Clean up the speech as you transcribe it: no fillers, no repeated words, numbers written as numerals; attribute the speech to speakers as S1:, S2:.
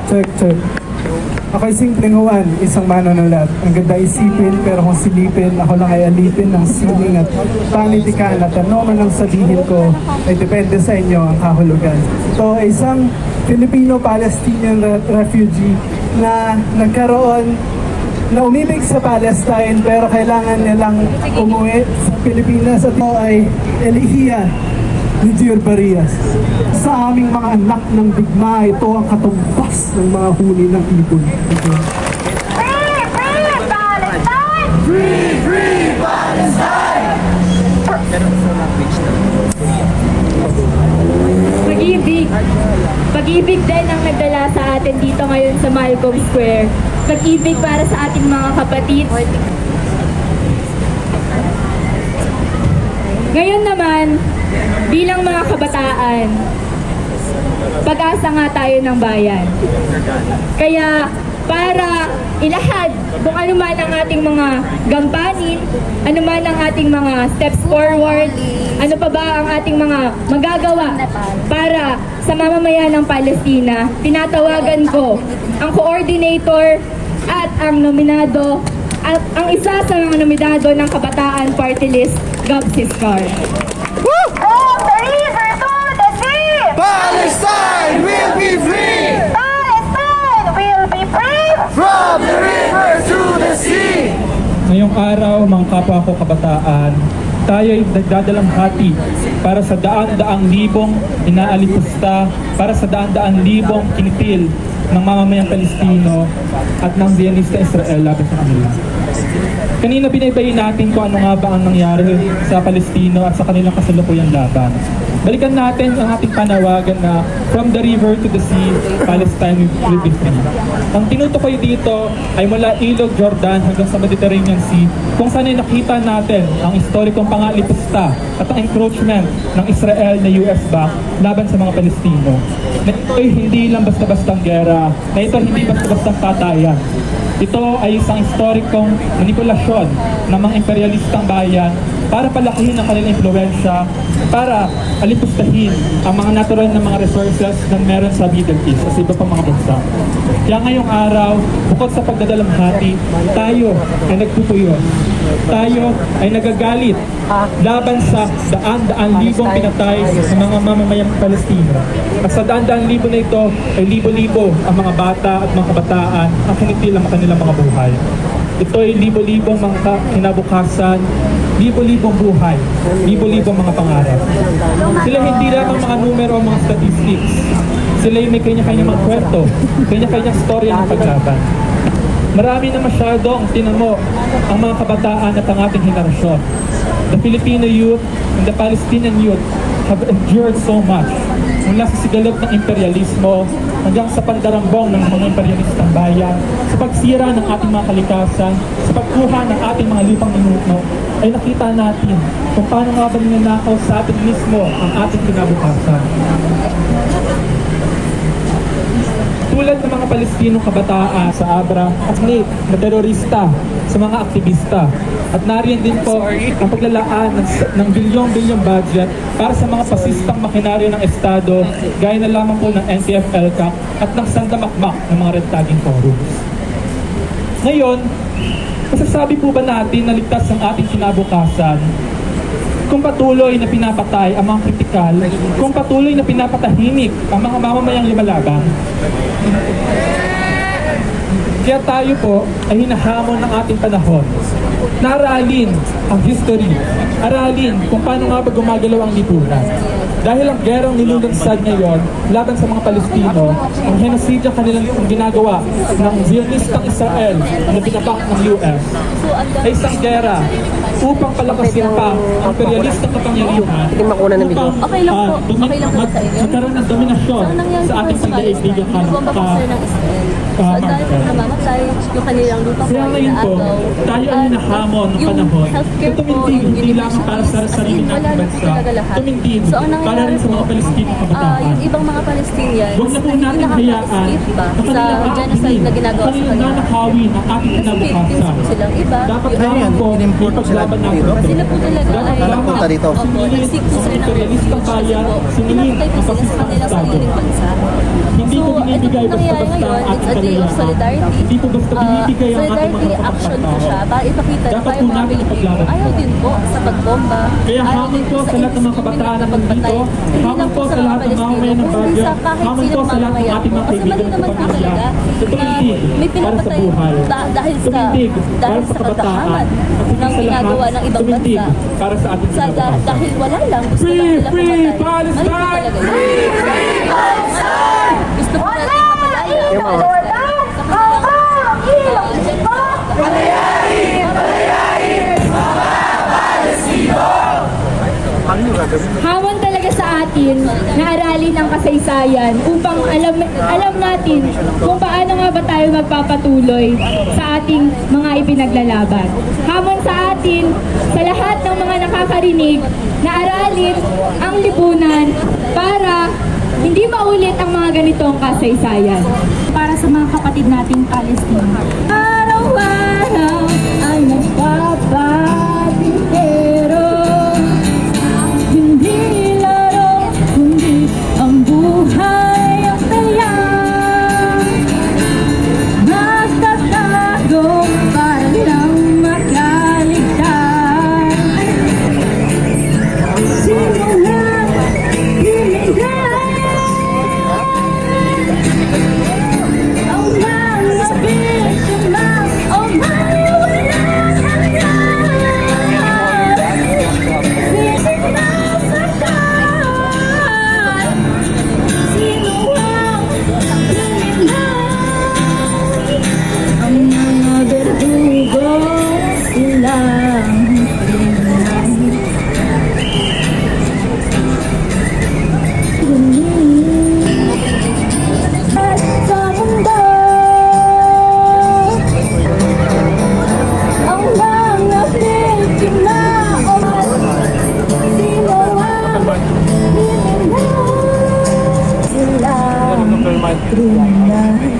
S1: Check. Ako'y simpleng Juan, isang manunulat. Ang ganda isipin, pero kung silipin, ako lang ay alipin ng sining at panitikan at ano man ang sabihin ko ay depende sa inyo ang kahulugan. Ito ay isang Filipino-Palestinian refugee na nagkaroon na umibig sa Palestine pero kailangan niya lang umuwi sa Pilipinas at ito ay Elihia ni Gior Barias. Sa aming mga anak ng digma, ito ang katumbas ng mga huni ng ibon.
S2: Free Palestine!
S3: Pag-ibig. Pag-ibig din ang nagdala sa atin dito ngayon sa Malcolm Square. Pag-ibig para sa ating mga kapatid. Ngayon naman, bilang mga kabataan, pag-asa nga tayo ng bayan. Kaya para ilahad kung ano man ang ating mga gampanin, ano man ang ating mga steps forward, ano pa ba ang ating mga magagawa para sa mamamayan ng Palestina, tinatawagan ko ang coordinator at ang nominado at ang isa sa mga nominado ng Kabataan Party List, Gab Siscar.
S2: From the river to the sea! Palestine will be free! Palestine will be free! From the river to the sea!
S4: Ngayong araw, mga kapwa ko kabataan, tayo ay nagdadalamhati para sa daan-daang libong inaalipusta, para sa daan-daang libong kinitil ng mamamayang Palestino at ng Zionista Israel laban sa kanila. Kanina binaybayin natin kung ano nga ba ang nangyari sa Palestino at sa kanilang kasalukuyang laban. Balikan natin ang ating panawagan na from the river to the sea, Palestine will be free. Ang tinutukoy dito ay mula Ilog Jordan hanggang sa Mediterranean Sea, kung saan ay nakita natin ang historikong pangalipusta at ang encroachment ng Israel na US back laban sa mga Palestino. Na ito ay hindi lang basta-bastang gera, na ito hindi basta-bastang patayan. Ito ay isang historikong manipulasyon ng mga imperialistang bayan para palakihin ang kanilang impluwensya, para alipustahin ang mga natural na mga resources na meron sa Middle East at sa iba pang mga bansa. Kaya ngayong araw, bukod sa pagdadalamhati, tayo ay nagpupuyo. Tayo ay nagagalit laban sa daan-daan libong pinatay ng mga mamamayang Palestino. At sa daan-daan libo na ito ay libo-libo ang mga bata at mga kabataan ang kinitil ang kanilang mga buhay. Ito ay libo-libong mga kinabukasan, libo-libong buhay, libo-libong mga pangarap. Sila hindi lamang mga numero o mga statistics. Sila ay may kanya-kanyang mga kwento, kanya-kanyang storya ng paglaban. Marami na masyado ang tinamo ang mga kabataan at ang ating henerasyon. The Filipino youth and the Palestinian youth have endured so much. Mula sa sigalot ng imperialismo hanggang sa pandarambong ng mga imperialistang bayan, sa pagsira ng ating mga kalikasan, sa pagkuha ng ating mga lupang minuto, ay nakita natin kung paano nga ba ninanakaw sa atin mismo ang ating kinabukasan. Tulad ng mga Palestinong kabataan sa Abra at muli na terorista sa mga aktivista. At nariyan din po ang paglalaan ng bilyong-bilyong budget para sa mga pasistang makinaryo ng Estado gaya na lamang po ng NTF-ELCAC at ng sandamakmak ng mga red tagging forums. Ngayon, masasabi po ba natin na ligtas ang ating kinabukasan kung patuloy na pinapatay ang mga kritikal, kung patuloy na pinapatahimik ang mga mamamayang lumalaban? Kaya tayo po ay hinahamon ng ating panahon na aralin ang history, aralin kung paano nga ba gumagalaw ang lipunan. Dahil ang gerang nilulunsad ngayon laban sa mga Palestino, ang genocidya kanilang ginagawa ng Zionistang Israel na binabak ng US, ay isang gera upang palakasin pa ang imperialistang kapangyarihan, upang
S3: Okay lang po. Okay lang po sa inyo.
S4: magkaroon ng dominasyon
S3: Ang nangyari
S4: sa ating
S3: po sa
S4: pagdaigdigan
S3: Palestine, bumabak po sila ng Israel. So, ang dami po namamatay, yung kanilang lupa po
S4: Kaya
S3: ay
S4: ngayon po,
S3: naagaw.
S4: tayo ay
S3: At
S4: hinahamon ng
S3: yung
S4: panahon na
S3: healthcare po,
S4: tumindig
S3: yung
S4: hindi lamang para sa
S3: universities,
S4: sarili
S3: as in, wala
S4: nating
S3: na po
S4: bansa,
S3: talaga lahat.
S4: tumindig
S3: So, ang
S4: para
S3: nangyayari
S4: rin sa mga
S3: po,
S4: Palestinong kabataan.
S3: yung ibang mga Palestinians,
S4: Huwag na po
S3: hindi
S4: natin hayaan
S3: nakaka-escape ba
S4: na
S3: sa
S4: kanilang
S3: genocide na ginagawa sa
S4: kanilang
S3: kanila.
S4: nanakawin ang ating
S3: Kasi Philippines
S4: kinabukasan.
S3: po silang iba.
S4: Dapat
S3: yung
S4: lamang po
S5: in-import sila
S4: ipaglaban natin
S5: dito.
S4: ito.
S3: Sila po talaga
S4: Dapat
S3: ay
S4: lamang
S5: punta dito.
S3: Opo, nagsik po sila ng
S4: imperialistang
S3: refuge kasi
S4: bayan,
S3: po
S4: siningin
S3: pinapatay po
S4: ang
S3: sila sa
S4: pasistang
S3: kanilang
S4: Estado.
S3: sariling bansa.
S4: Hindi ko
S3: So, ito
S4: binibigay
S5: nangyayari
S4: basta-basta
S5: ngayon,
S4: ang
S5: it's a
S4: ating
S5: day of
S4: kalayaan.
S5: solidarity.
S4: Hindi po basta binibigay ang ating
S5: Solidarity
S4: mga
S5: action po
S4: kapatid.
S5: siya para ipakita na
S4: Dapat
S5: tayo
S4: po
S5: mga
S4: natin
S5: Pilipino.
S4: ipaglaban
S5: Ayaw
S4: ito.
S5: din po sa pagbomba.
S4: Kaya
S5: Ayaw
S4: hamon
S5: din
S4: po sa lahat ng mga kabataan na nandito, hamon po sa lahat ng mamamayan ng Baguio, hamon po sa lahat ng ating mga
S5: Kasi mali
S4: kaibigan
S5: naman
S4: sa
S5: po
S4: pamilya,
S5: talaga
S4: na tumindig
S5: may
S4: para sa
S5: pinapatay
S4: buhay.
S5: dahil sa
S4: Tumindig para sa
S5: kadahaman
S4: kabataan. At
S5: ng
S4: higit sa
S5: ginagawa
S4: lahat,
S5: ng ibang
S4: tumindig
S5: bansa.
S4: para sa ating
S5: Sa
S4: kinabukasan.
S5: dahil wala lang, gusto
S4: Free,
S5: lang nila
S4: free
S5: pumatay.
S4: Palestine!
S5: Mali po talaga yun. Gusto po natin mapalaya.
S3: Hamon talaga sa atin na aralin ang kasaysayan upang alam natin kung paano nga ba tayo magpapatuloy sa ating mga ipinaglalaban. Hamon sa atin, sa lahat ng mga nakakarinig, na aralin ang lipunan para hindi maulit ang mga ganitong kasaysayan. Para sa mga kapatid nating Palestina. Araw-araw ay nagpapatikero. Hindi laro, kundi ang buhay ang saya. Magtatago para lang makaligtas. Sino lang binigay ang mga biktima o may walang hanggan? Sino ang binigay ang mga berdugo silang at sa mundo ang mga biktima o sino ang binigay silang kriminal.